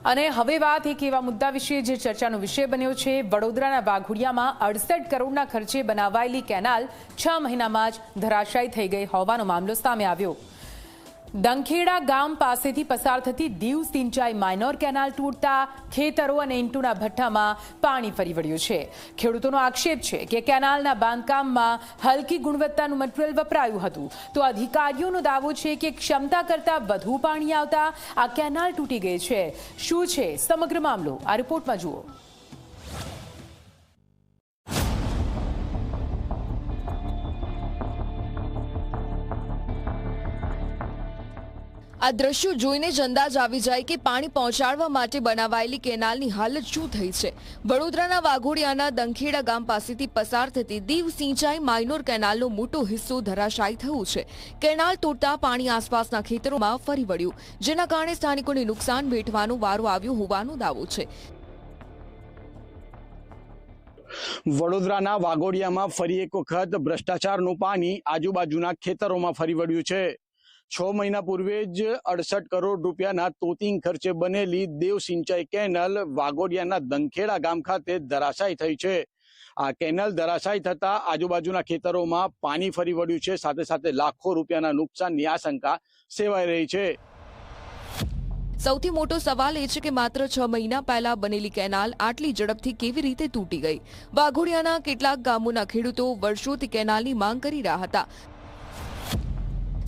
અને હવે વાત એક એવા મુદ્દા વિશે જે ચર્ચાનો વિષય બન્યો છે। વડોદરાના વાઘોડિયામાં 68 કરોડના ખર્ચે બનાવાયેલી કેનાલ 6 મહિનામાં જ ધરાશાયી થઈ ગઈ હોવાનો મામલો સામે આવ્યો। દંખેડા ગામ પાસેથી પસાર થતી દીવ સિંચાઈ માઇનોર કેનાલ તૂટતા ખેતરો અને ઈંટોના ભઠ્ઠામાં પાણી ફરી વળ્યું છે। ખેડૂતોનો આક્ષેપ છે કે કેનાલના બાંધકામમાં હલકી ગુણવત્તાનું મટીરીયલ વપરાયું હતું, તો અધિકારીઓનો દાવો છે કે ક્ષમતા કરતાં વધુ પાણી આવતા આ કેનાલ તૂટી ગઈ છે। શું છે સમગ્ર મામલો, આ રિપોર્ટમાં જુઓ। આ દ્રશ્યો જોઈને જ અંદાજ આવી જાય કે પાણી પહોંચાડવા માટે બનાવાયેલી કેનાલની હાલત શું થઈ છે। વડોદરાના વાઘોડિયાના દંખેડા ગામ પાસેથી પસાર થતી દીવ સિંચાઈ માઇનોર કેનાલનો મોટો હિસ્સો ધરાશાયી થયું છે। કેનાલ તૂટતા પાણી આસપાસના ખેતરોમાં ફરી વળ્યું, જેના કારણે સ્થાનિકોને નુકસાન વેઠવાનો વારો આવ્યો હોવાનો દાવો છે। વડોદરાના વાઘોડિયામાં ફરી એક વખત ભ્રષ્ટાચારનું પાણી આજુબાજુના ખેતરોમાં ફરી વળ્યું છે। 6 મહિના પૂર્વે જ 68 કરોડ રૂપિયાના તોતિંગ ખર્ચે બનેલી દેવ સિંચાઈ કેનાલ વાઘોડિયાના દંખેડા ગામ ખાતે ધરાશાયી થઈ છે। આ કેનાલ ધરાશાયી થતા આજુબાજુના ખેતરોમાં પાણી ફરી વળ્યું છે, સાથે સાથે લાખો રૂપિયાના નુકસાનની આશંકા સેવાઈ રહી છે। સૌથી મોટો સવાલ એ છે કે માત્ર 6 મહિના પહેલા બનેલી કેનાલ આટલી ઝડપથી કેવી રીતે તૂટી ગઈ। વાઘોડિયાના કેટલાક ગામોના ખેડૂતો વર્ષોથી કેનાલની માંગ કરી રહ્યા હતા।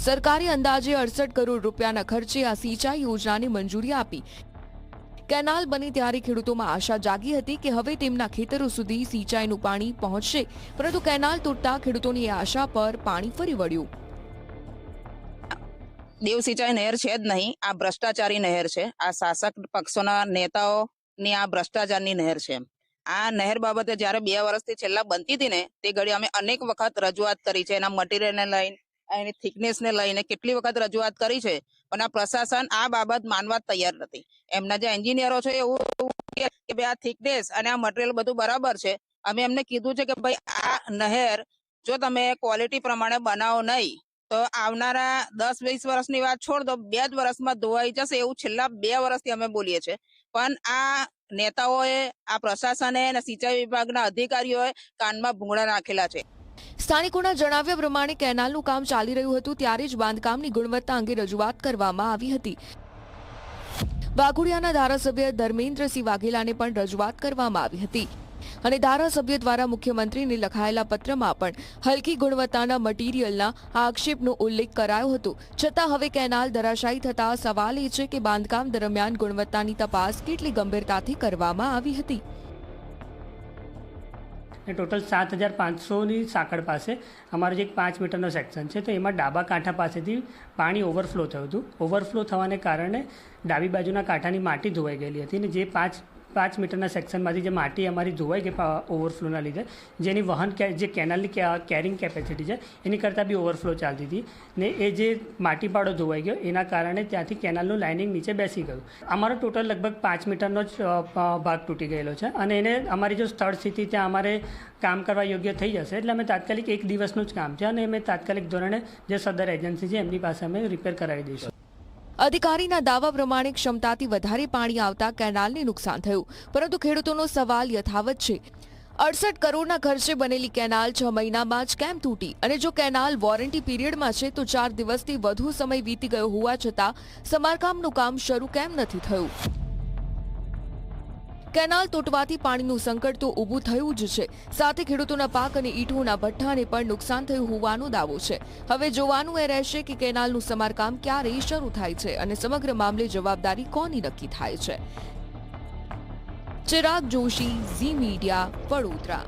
સરકારે અંદાજે 68 કરોડ રૂપિયાના ખર્ચે આ સિંચાઈ યોજનાને મંજૂરી આપી। કેનાલ બની ત્યારે ખેડૂતોમાં આશા જાગી હતી કે હવે તેમના ખેતરો સુધી સિંચાઈનું પાણી પહોંચશે, પરંતુ કેનાલ તૂટતા ખેડૂતોની આશા પર પાણી ફરી વળ્યું। દેવ સિંચાઈ નહેર છે જ નહીં, આ ભ્રષ્ટાચારી નહેર છે। આ શાસક પક્ષોના નેતાઓની આ ભ્રષ્ટાચારની નહેર છે। આ નહેર બાબતે જ્યારે 2 વર્ષથી છેલ્લા બનતી હતી ને તે ઘડી અમે અનેક વખત રજૂઆત કરી છે। એના મટીરિયલને લઈને, એની થિકનેસને લઈને કેટલી વખત રજૂઆત કરી છે, પણ આ પ્રશાસન આ બાબત માનવા તૈયાર નથી। એમના જે એન્જિનિયરો છે એવું કે ભાઈ આ થિકનેસ અને આ મટીરિયલ બધું બરાબર છે। અમે એમને કીધું છે કે ભાઈ આ નહેર જો તમે ક્વોલિટી પ્રમાણે બનાવો નહીં તો આવનારા 10-20 વર્ષની વાત છોડ દો, 2 જ વર્ષમાં ધોવાઈ જશે, એવું છેલ્લા 2 વર્ષથી અમે બોલીએ છીએ। પણ આ નેતાઓએ, આ પ્રશાસને અને સિંચાઈ વિભાગના અધિકારીઓએ કાનમાં ભૂંગળા નાખેલા છે। સ્થાનિકોના જણાવ્યા પ્રમાણે કેનાલનું કામ ચાલી રહ્યું હતું ત્યારે જ બાંધકામની ગુણવત્તા અંગે રજૂઆત કરવામાં આવી હતી। વાઘોડિયાના ધારાસભ્ય ધર્મેન્દ્રસિંહ વાઘેલાને પણ રજૂઆત કરવામાં આવી હતી અને ધારાસભ્ય દ્વારા મુખ્યમંત્રીને લખાયેલા પત્રમાં પણ હલકી ગુણવત્તાના મટીરિયલના આક્ષેપનો ઉલ્લેખ કરાયો હતો। છતાં હવે કેનાલ ધરાશાયી થતા સવાલ એ છે કે બાંધકામ દરમિયાન ગુણવત્તાની તપાસ કેટલી ગંભીરતાથી કરવામાં આવી હતી। ટોટલ 7500ની સાંકળ પાસે અમારો જે 5 મીટરનો સેક્શન છે, તો એમાં ડાબા કાંઠા પાસેથી પાણી ઓવરફ્લો થયું હતું। ઓવરફ્લો થવાને કારણે ડાબી બાજુના કાંઠાની માટી ધોવાઈ ગયેલી હતી ને જે 5 મીટરના સેક્શનમાંથી જે માટી અમારી ધોવાઈ ગઈ ઓવરફ્લોના લીધે, જેની જે કેનાલની કેરિંગ કેપેસિટી છે એની કરતાં બી ઓવરફ્લો ચાલતી હતી ને એ જે માટીપાડો ધોવાઈ ગયો એના કારણે ત્યાંથી કેનાલનું લાઇનિંગ નીચે બેસી ગયું। અમારો ટોટલ લગભગ 5 મીટરનો જ ભાગ તૂટી ગયેલો છે અને એને અમારી જો સ્થળ સ્થિતિ ત્યાં અમારે કામ કરવા યોગ્ય થઈ જશે એટલે અમે તાત્કાલિક 1 દિવસનું જ કામ છે અને અમે તાત્કાલિક ધોરણે જે સદર એજન્સી છે એમની પાસે અમે રિપેર કરાવી દઈશું। અધિકારીના દાવા પ્રમાણે ક્ષમતાથી વધારે પાણી આવતા કેનાલને નુકસાન થયું, પરંતુ ખેડૂતોનો સવાલ યથાવત છે। 68 કરોડના ખર્ચે બનેલી કેનાલ 6 મહિનામાં જ કેમ તૂટી અને જો કેનાલ વોરંટી પીરિયડમાં છે તો 4 દિવસથી વધુ સમય વીતી ગયો હોવા છતાં સમારકામનું કામ શરૂ કેમ નથી થયું। કેનાલ તૂટવાથી પાણીનું સંકટ તો ઊભું થયું જ છે, સાથે ખેડૂતોના પાક અને ઈંટોના ભઠ્ઠાને પણ નુકસાન થયું હોવાનો દાવો છે। હવે જોવાનું એ રહેશે કે કેનાલનું સમારકામ ક્યારે શરૂ થાય છે અને સમગ્ર મામલે જવાબદારી કોની નક્કી થાય છે। ચિરાગ જોશી, ઝી મીડિયા, વડોદરા।